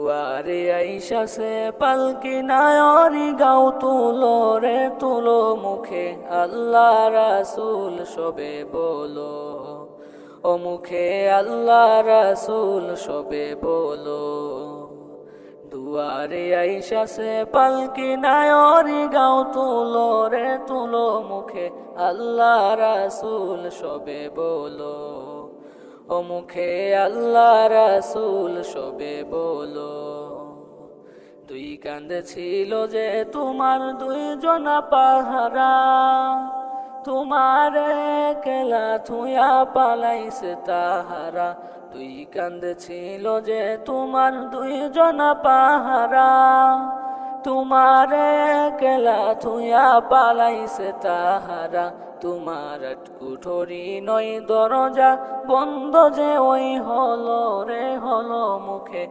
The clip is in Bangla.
দুয়ারে আইসাছে পালকি নায়রি গাও তুলো রে তুলো মুখে আল্লাহ রাসূল সবে বলো, ও মুখে আল্লাহ রাসূল সবে বলো। দুয়ারে আইসাছে পালকি নায়রি গাও তুলো রে তুলো মুখে আল্লাহ রাসূল সবে বলো, ও মুখে আল্লাহ রাসূল সবে বলো। দুই কান্দে ছিল যে তোমার দুইজনা পাহারা, তোমার একলা থুয়া পালাইছে তাহারা। দুই কান্দে ছিল যে তোমার দুইজনা পাহারা, তোমার একলা থুয়া পালাইছে তাহারা। তোমার কুঠরি নয় দরজা বন্ধ যে ওই হলো রে হলো মুখে